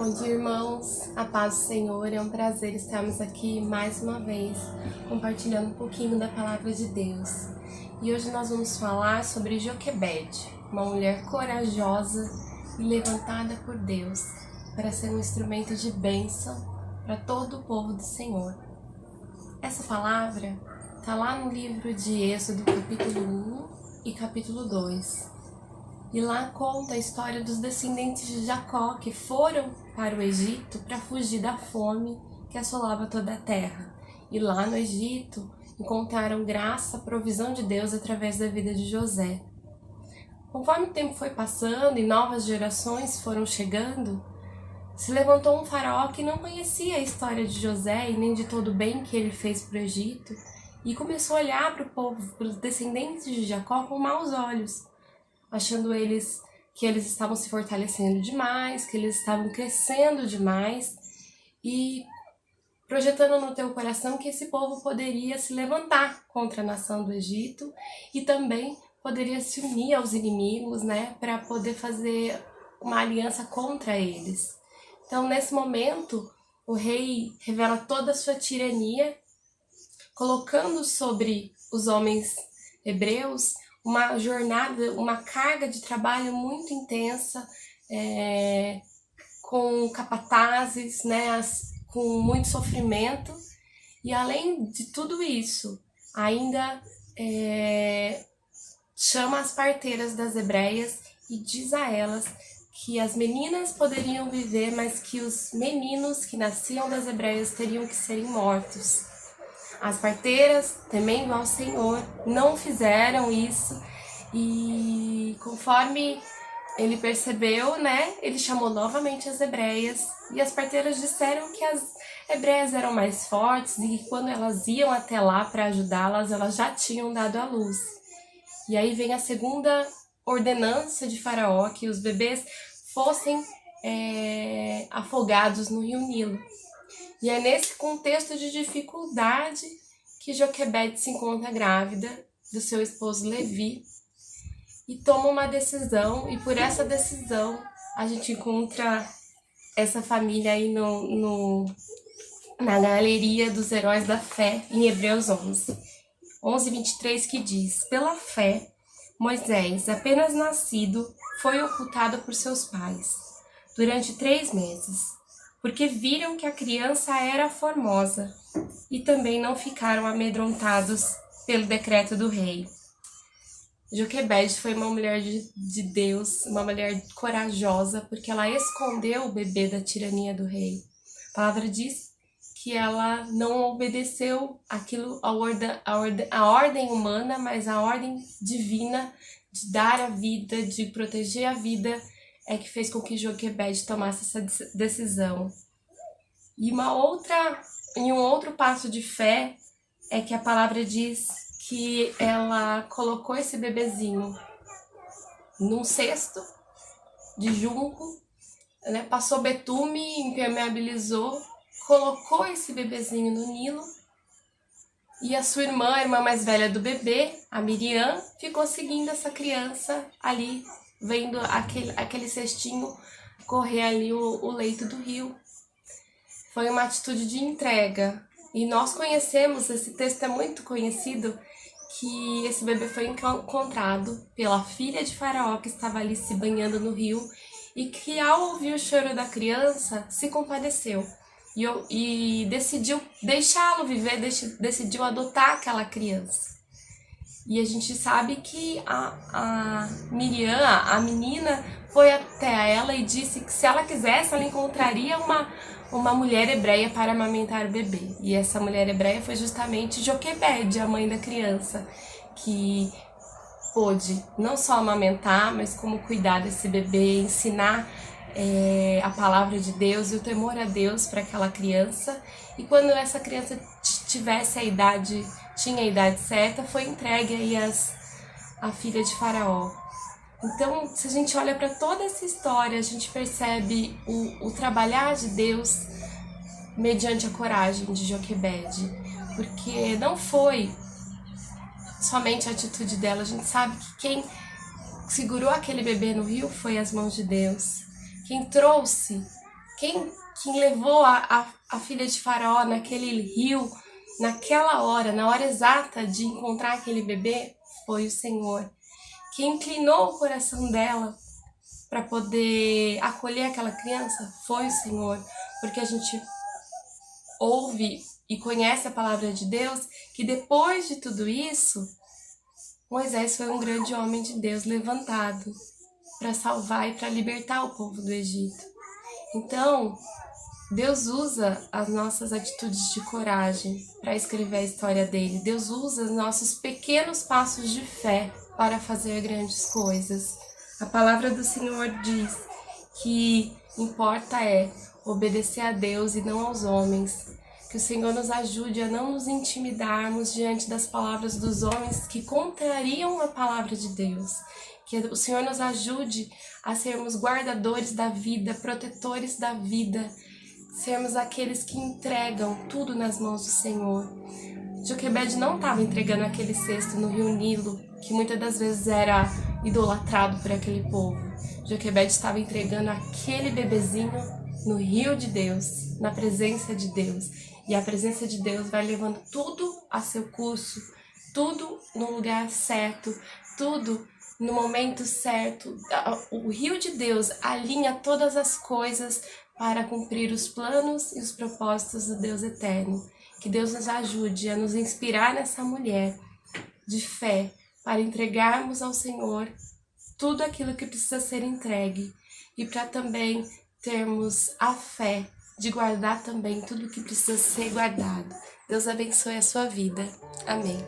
Bom dia, irmãos. A paz do Senhor. É um prazer estarmos aqui mais uma vez, compartilhando um pouquinho da palavra de Deus. E hoje nós vamos falar sobre Joquebede, uma mulher corajosa e levantada por Deus para ser um instrumento de bênção para todo o povo do Senhor. Essa palavra está lá no livro de Êxodo, capítulo 1 e capítulo 2. E lá conta a história dos descendentes de Jacó que foram para o Egito para fugir da fome que assolava toda a terra. E lá no Egito encontraram graça, provisão de Deus através da vida de José. Conforme o tempo foi passando e novas gerações foram chegando, se levantou um faraó que não conhecia a história de José e nem de todo o bem que ele fez para o Egito e começou a olhar para o povo, para os descendentes de Jacó com maus olhos, achando que eles estavam se fortalecendo demais, que eles estavam crescendo demais e projetando no teu coração que esse povo poderia se levantar contra a nação do Egito e também poderia se unir aos inimigos, para poder fazer uma aliança contra eles. Então, nesse momento, o rei revela toda a sua tirania, colocando sobre os homens hebreus uma jornada, uma carga de trabalho muito intensa, com capatazes, com muito sofrimento. E além de tudo isso, ainda chama as parteiras das hebreias e diz a elas que as meninas poderiam viver, mas que os meninos que nasciam das hebreias teriam que serem mortos. As parteiras, temendo ao Senhor, não fizeram isso e conforme ele percebeu, ele chamou novamente as hebreias e as parteiras disseram que as hebreias eram mais fortes e que quando elas iam até lá para ajudá-las, elas já tinham dado à luz. E aí vem a segunda ordenança de Faraó, que os bebês fossem afogados no rio Nilo. E é nesse contexto de dificuldade que Joquebede se encontra grávida do seu esposo Levi e toma uma decisão, e por essa decisão a gente encontra essa família aí na galeria dos heróis da fé em Hebreus 11:23, que diz: pela fé, Moisés, apenas nascido, foi ocultado por seus pais durante 3 meses. Porque viram que a criança era formosa e também não ficaram amedrontados pelo decreto do rei. Joquebede foi uma mulher de Deus, uma mulher corajosa, porque ela escondeu o bebê da tirania do rei. A palavra diz que ela não obedeceu a ordem humana, mas a ordem divina de dar a vida, de proteger a vida, que fez com que Joquebede tomasse essa decisão. E um outro passo de fé é que a palavra diz que ela colocou esse bebezinho num cesto de junco, passou betume, impermeabilizou, colocou esse bebezinho no Nilo e a sua irmã, a irmã mais velha do bebê, a Miriam, ficou seguindo essa criança ali, vendo aquele cestinho correr ali o leito do rio. Foi uma atitude de entrega. E nós conhecemos, esse texto é muito conhecido, que esse bebê foi encontrado pela filha de Faraó, que estava ali se banhando no rio, e que ao ouvir o choro da criança, se compadeceu. E decidiu deixá-lo viver, decidiu adotar aquela criança. E a gente sabe que a Miriam, a menina, foi até ela e disse que se ela quisesse, ela encontraria uma mulher hebreia para amamentar o bebê. E essa mulher hebreia foi justamente Joquebede, a mãe da criança, que pôde não só amamentar, mas como cuidar desse bebê, ensinar a palavra de Deus e o temor a Deus para aquela criança. E quando essa criança tinha a idade certa, foi entregue aí à filha de Faraó. Então, se a gente olha para toda essa história, a gente percebe o trabalhar de Deus mediante a coragem de Joquebede, porque não foi somente a atitude dela. A gente sabe que quem segurou aquele bebê no rio foi as mãos de Deus. Quem trouxe Quem levou a filha de Faraó naquele rio, naquela hora, na hora exata de encontrar aquele bebê, foi o Senhor. Quem inclinou o coração dela para poder acolher aquela criança foi o Senhor, porque a gente ouve e conhece a palavra de Deus, que depois de tudo isso, Moisés foi um grande homem de Deus levantado para salvar e para libertar o povo do Egito. Então, Deus usa as nossas atitudes de coragem para escrever a história dele. Deus usa os nossos pequenos passos de fé para fazer grandes coisas. A palavra do Senhor diz que importa é obedecer a Deus e não aos homens. Que o Senhor nos ajude a não nos intimidarmos diante das palavras dos homens que contrariam a palavra de Deus. Que o Senhor nos ajude a sermos guardadores da vida, protetores da vida, sermos aqueles que entregam tudo nas mãos do Senhor. Joquebed não estava entregando aquele cesto no rio Nilo, que muitas das vezes era idolatrado por aquele povo. Joquebed estava entregando aquele bebezinho no rio de Deus, na presença de Deus. E a presença de Deus vai levando tudo a seu curso, tudo no lugar certo, tudo no momento certo. O rio de Deus alinha todas as coisas para cumprir os planos e os propósitos do Deus eterno. Que Deus nos ajude a nos inspirar nessa mulher de fé para entregarmos ao Senhor tudo aquilo que precisa ser entregue e para também termos a fé de guardar também tudo que precisa ser guardado. Deus abençoe a sua vida. Amém.